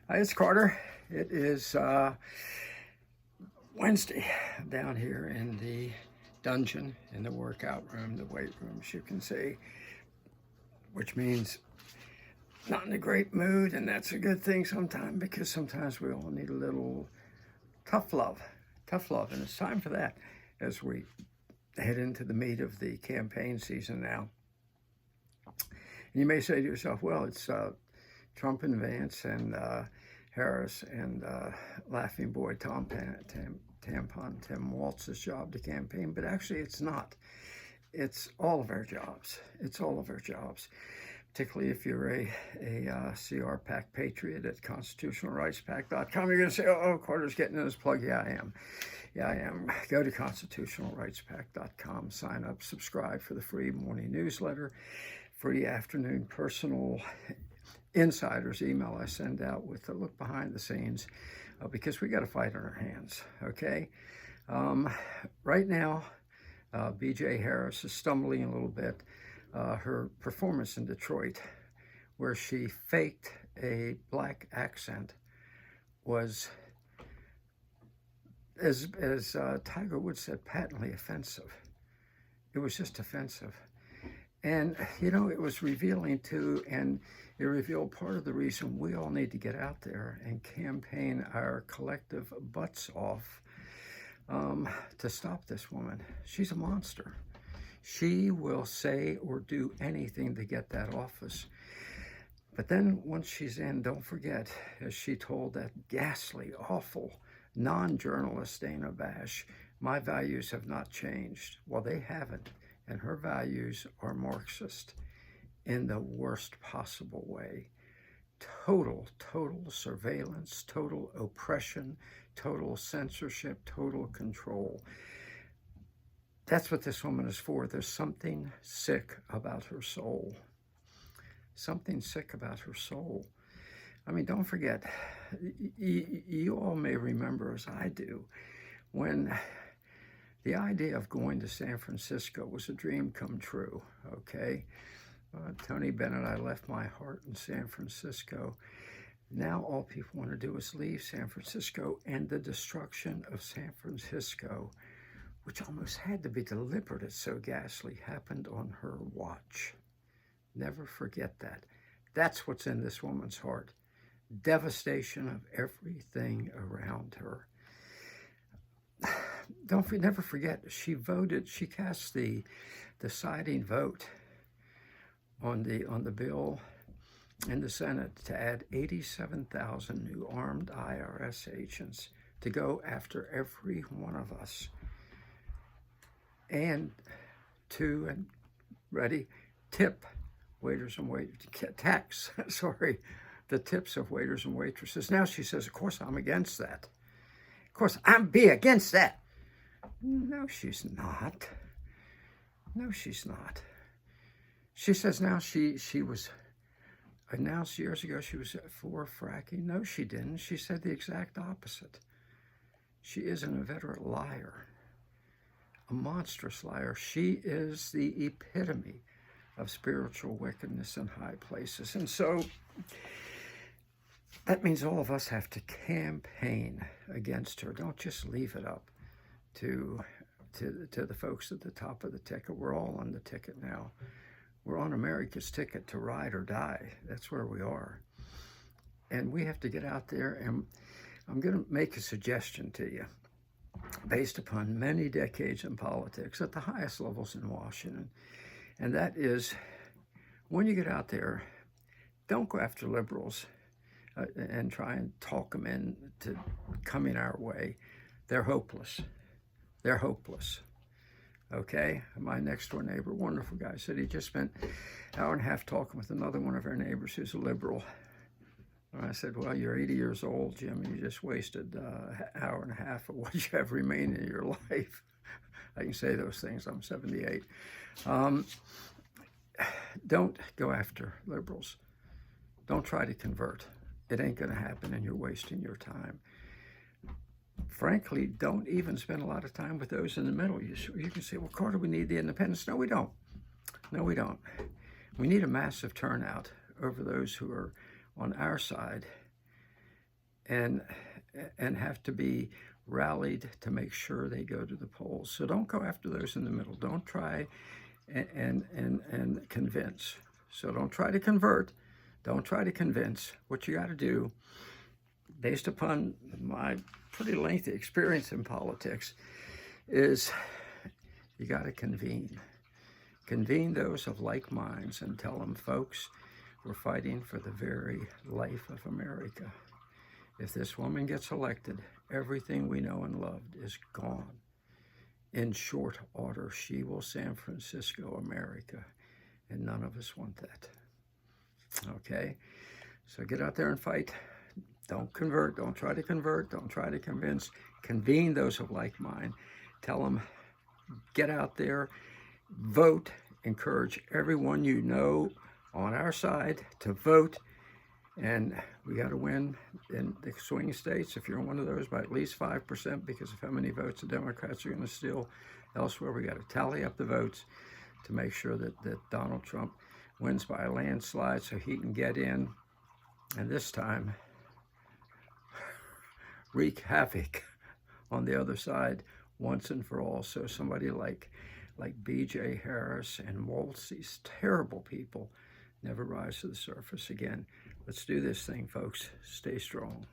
Hi, it's Carter. It is Wednesday down here in the dungeon, in the workout room, the weight room, as you can see, which means not in a great mood, and that's a good thing sometimes because sometimes we all need a little tough love, and it's time for that as we head into the meat of the campaign season now. And you may say to yourself, well, it's Trump and Vance and Harris and Laughing Boy Tampon Tim Walz's job to campaign, but actually it's not. It's all of our jobs. It's all of our jobs, particularly if you're a CRPAC patriot at constitutionalrightspac.com. You're going to say, oh, Carter's getting in his plug. Yeah, I am. Yeah, I am. Go to constitutionalrightspac.com, sign up, subscribe for the free morning newsletter, free afternoon personal insiders email I send out with a look behind the scenes because we got a fight on our hands, okay? Right now, BJ Harris is stumbling a little bit. Her performance in Detroit, where she faked a black accent, was, as Tiger Woods said, patently offensive. It was just offensive. And, you know, it was revealing too, and it revealed part of the reason we all need to get out there and campaign our collective butts off to stop this woman. She's a monster. She will say or do anything to get that office. But then once she's in, don't forget, as she told that ghastly, awful, non-journalist Dana Bash, my values have not changed. Well, they haven't. And her values are Marxist in the worst possible way. Total surveillance, total oppression, total censorship, total control. That's what this woman is for. There's something sick about her soul. Something sick about her soul. I mean, don't forget, you all may remember, as I do, when the idea of going to San Francisco was a dream come true, okay? Tony Bennett, I left my heart in San Francisco. Now all people want to do is leave San Francisco, and the destruction of San Francisco, which almost had to be deliberate, it's so ghastly, happened on her watch. Never forget that. That's what's in this woman's heart. Devastation of everything around her. Never forget, she voted, she cast the deciding vote on the bill in the Senate to add 87,000 new armed IRS agents to go after every one of us. And tip waiters and tax, the tips of waiters and waitresses. Now she says, of course, I'm against that. Of course, I'm against that. No, she's not. No, she's not. She says now she was announced years ago she was for fracking. No, she didn't. She said the exact opposite. She is an inveterate liar, a monstrous liar. She is the epitome of spiritual wickedness in high places. And so that means all of us have to campaign against her. Don't just leave it up to the folks at the top of the ticket. We're all on the ticket now. We're on America's ticket to ride or die. That's where we are. And we have to get out there, and I'm going to make a suggestion to you based upon many decades in politics at the highest levels in Washington. And that is, when you get out there, don't go after liberals and try and talk them into coming our way. They're hopeless. They're hopeless. Okay? My next door neighbor, wonderful guy, said he just spent an hour and a half talking with another one of our neighbors who's a liberal. And I said, well, you're 80 years old, Jim, and you just wasted an hour and a half of what you have remaining in your life. I can say those things. I'm 78. Don't go after liberals. Don't try to convert. It ain't going to happen, and you're wasting your time. Frankly, don't even spend a lot of time with those in the middle. You can say, well, Carter, we need the independents. No, we don't. No, we don't. We need a massive turnout over those who are on our side and have to be rallied to make sure they go to the polls. So don't go after those in the middle. Don't try and convince. So don't try to convert. Don't try to convince. What you got to do, based upon my pretty lengthy experience in politics, is you got to convene. Convene those of like minds and tell them, folks, we're fighting for the very life of America. If this woman gets elected, everything we know and loved is gone. In short order, she will San Francisco America, and none of us want that. Okay? So get out there and fight. Don't convert. Don't try to convert. Don't try to convince. Convene those of like mind. Tell them, get out there, vote, encourage everyone you know on our side to vote. And we got to win in the swing states, if you're in one of those, by at least 5%, because of how many votes the Democrats are going to steal elsewhere. We got to tally up the votes to make sure that Donald Trump wins by a landslide so he can get in, and this time wreak havoc on the other side once and for all. So somebody like B.J. Harris and Waltz, these terrible people, never rise to the surface again. Let's do this thing, folks. Stay strong.